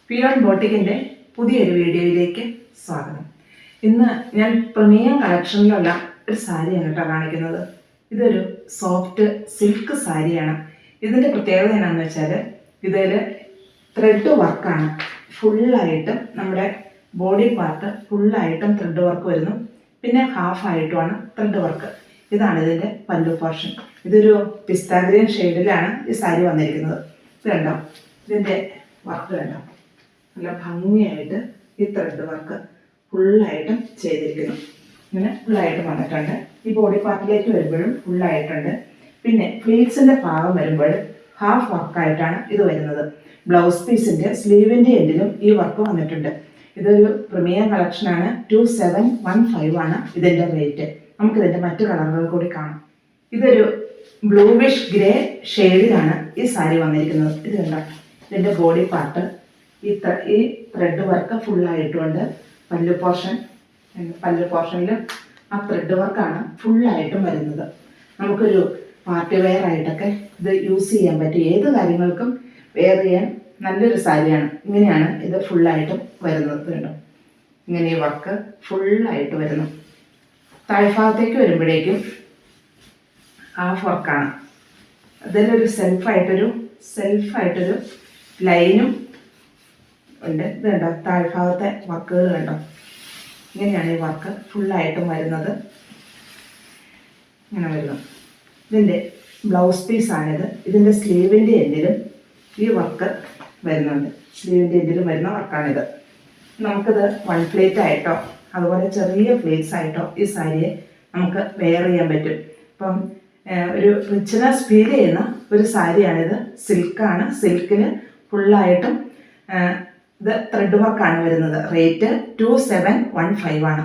Peon ബോട്ടിക്കിൻ്റെ പുതിയൊരു വീഡിയോയിലേക്ക് സ്വാഗതം. ഇന്ന് ഞാൻ പ്രീമിയം കളക്ഷനിലുള്ള ഒരു സാരിയാണ് കേട്ടോ കാണിക്കുന്നത്. ഇതൊരു സോഫ്റ്റ് സിൽക്ക് സാരിയാണ്. ഇതിൻ്റെ പ്രത്യേകത എന്താണെന്ന് വെച്ചാൽ ഇതിൽ ത്രെഡ് വർക്കാണ്. ഫുള്ളായിട്ടും നമ്മുടെ ബോഡി പാർട്ട് ഫുള്ളായിട്ടും ത്രെഡ് വർക്ക് വരുന്നു. പിന്നെ ഹാഫായിട്ടുമാണ് ത്രെഡ് വർക്ക്. ഇതാണ് ഇതിൻ്റെ പല്ലു പോർഷൻ. ഇതൊരു പിസ്ത ഗ്രീൻ ഷെയ്ഡിലാണ് ഈ സാരി വന്നിരിക്കുന്നത്. ഇത് കണ്ടോ, ഇതിൻ്റെ വർക്ക് കണ്ടോ, നല്ല ഭംഗിയായിട്ട് ഈ ത്രെഡ് വർക്ക് ഫുള്ളായിട്ടും ചെയ്തിരിക്കുന്നു. ഇങ്ങനെ ഫുള്ളായിട്ട് വന്നിട്ടുണ്ട്. ഈ ബോഡി പാർട്ടിലേക്ക് വരുമ്പോഴും ഫുള്ളായിട്ടുണ്ട്. പിന്നെ ഫ്ലീറ്റ്സിൻ്റെ ഭാഗം വരുമ്പോൾ ഹാഫ് വർക്കായിട്ടാണ് ഇത് വരുന്നത്. ബ്ലൗസ് പീസിൻ്റെ സ്ലീവിൻ്റെ എൻഡിലും ഈ വർക്ക് വന്നിട്ടുണ്ട്. ഇതൊരു പ്രീമിയം കളക്ഷനാണ്. 2715 ആണ് ഇതിൻ്റെ റേറ്റ്. നമുക്കിതിൻ്റെ മറ്റു കളറുകൾ കൂടി കാണാം. ഇതൊരു ബ്ലൂവിഷ് ഗ്രേ ഷെയ്ഡിലാണ് ഈ സാരി വന്നിരിക്കുന്നത്. ഇത് കണ്ടോ, ഇതിൻ്റെ ബോഡി പാർട്ട് ഈ ത്രെഡ് വർക്ക് ഫുള്ളായിട്ടുമുണ്ട്. പല്ലു പോർഷനിൽ ആ ത്രെഡ് വർക്കാണ് ഫുള്ളായിട്ടും വരുന്നത്. നമുക്കൊരു പാർട്ടി വെയർ ആയിട്ടൊക്കെ ഇത് യൂസ് ചെയ്യാൻ പറ്റും. ഏത് കാര്യങ്ങൾക്കും വെയർ ചെയ്യാൻ നല്ലൊരു സാരിയാണ്. ഇങ്ങനെയാണ് ഇത് ഫുള്ളായിട്ടും വരുന്നത്. കണ്ടോ, ഇങ്ങനെ ഈ വർക്ക് ഫുള്ളായിട്ട് വരുന്നു. താഴ്ഭാഗത്തേക്ക് വരുമ്പോഴേക്കും ഹാഫ് വർക്കാണ്. അതിലൊരു സെൽഫായിട്ടൊരു ലൈനും ഉണ്ട്. ഇത് കണ്ടോ, താഴ്ഭാഗത്തെ വർക്കുകൾ കണ്ടോ, ഇങ്ങനെയാണ് ഈ വർക്ക് ഫുള്ളായിട്ടും വരുന്നത്. ഇങ്ങനെ വരുന്നു. ഇതിൻ്റെ ബ്ലൗസ് പീസാണിത്. ഇതിൻ്റെ സ്ലീവിൻ്റെ എൻഡിലും ഈ വർക്ക് വരുന്നുണ്ട്. സ്ലീവിൻ്റെ എൻഡിലും വരുന്ന വർക്കാണിത്. നമുക്കിത് വൺ പ്ലേറ്റ് ആയിട്ടോ അതുപോലെ ചെറിയ പ്ലേറ്റ്സ് ആയിട്ടോ ഈ സാരിയെ നമുക്ക് വെയർ ചെയ്യാൻ പറ്റും. ഇപ്പം ഒരു റിച്ച്നെസ് ഫീൽ ചെയ്യുന്ന ഒരു സാരിയാണിത്. സിൽക്കാണ്. സിൽക്കിന് ഫുള്ളായിട്ടും ഇത് ത്രെഡ് വർക്കാണ് വരുന്നത്. റേറ്റ് 2715 ആണ്.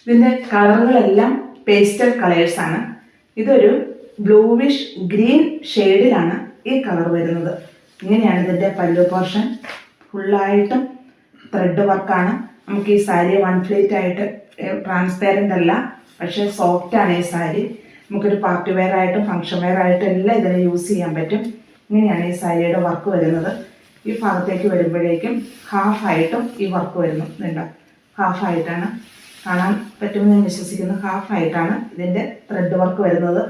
ഇതിൻ്റെ കളറുകളെല്ലാം പേസ്റ്റൽ കളേഴ്സാണ്. ഇതൊരു ബ്ലൂവിഷ് ഗ്രീൻ ഷെയ്ഡിലാണ് ഈ കളർ വരുന്നത്. ഇങ്ങനെയാണ് ഇതിൻ്റെ പല്ലു പോർഷൻ. ഫുള്ളായിട്ടും ത്രെഡ് വർക്കാണ്. നമുക്ക് ഈ സാരി വൺ പ്ലേറ്റ് ആയിട്ട് ട്രാൻസ്പെറൻ്റ് അല്ല, പക്ഷേ സോഫ്റ്റാണ് ഈ സാരി. നമുക്കൊരു പാർട്ടി വെയർ ആയിട്ടും ഫങ്ഷൻ വെയർ ആയിട്ടും എല്ലാം ഇതിനെ യൂസ് ചെയ്യാൻ പറ്റും. ഇങ്ങനെയാണ് ഈ സാരിയുടെ വർക്ക് വരുന്നത്. ഈ ഭാഗത്തേക്ക് വരുമ്പോഴേക്കും ഹാഫായിട്ടും ഈ വർക്ക് വരുന്നു. ഇതുണ്ട്, ഹാഫായിട്ടാണ് കാണാൻ പറ്റുമെന്ന് ഞാൻ വിശ്വസിക്കുന്നു. ഹാഫായിട്ടാണ് ഇതിൻ്റെ ത്രെഡ് വർക്ക് വരുന്നത്.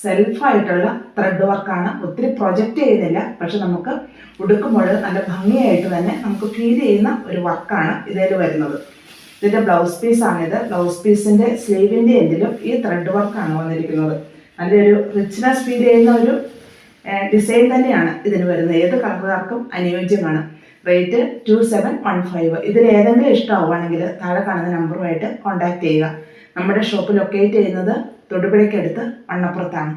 സെൽഫായിട്ടുള്ള ത്രെഡ് വർക്കാണ്. ഒത്തിരി പ്രൊജക്റ്റ് ചെയ്യുന്നില്ല, പക്ഷെ നമുക്ക് ഉടുക്കുമ്പോൾ നല്ല ഭംഗിയായിട്ട് തന്നെ നമുക്ക് ഫീൽ ചെയ്യുന്ന ഒരു വർക്കാണ് ഇതിൽ വരുന്നത്. ഇതിൻ്റെ ബ്ലൗസ് പീസാണിത്. ബ്ലൗസ് പീസിൻ്റെ സ്ലീവിൻ്റെ എൻഡിലും ഈ ത്രെഡ് വർക്കാണ് വന്നിരിക്കുന്നത്. നല്ലൊരു റിച്ച്നെസ് ഫീൽ ചെയ്യുന്ന ഒരു ഡിസൈൻ തന്നെയാണ് ഇതിന് വരുന്നത്. ഏത് കളറുകാർക്കും അനുയോജ്യമാണ്. റേറ്റ് 2715. ഇതിൽ ഏതെങ്കിലും ഇഷ്ടമാവുകയാണെങ്കിൽ താഴെ കാണുന്ന നമ്പറുമായിട്ട് കോൺടാക്റ്റ് ചെയ്യുക. നമ്മുടെ ഷോപ്പ് ലൊക്കേറ്റ് ചെയ്യുന്നത് തൊടുപുഴയ്ക്കടുത്ത് വണ്ണപ്പുറത്താണ്.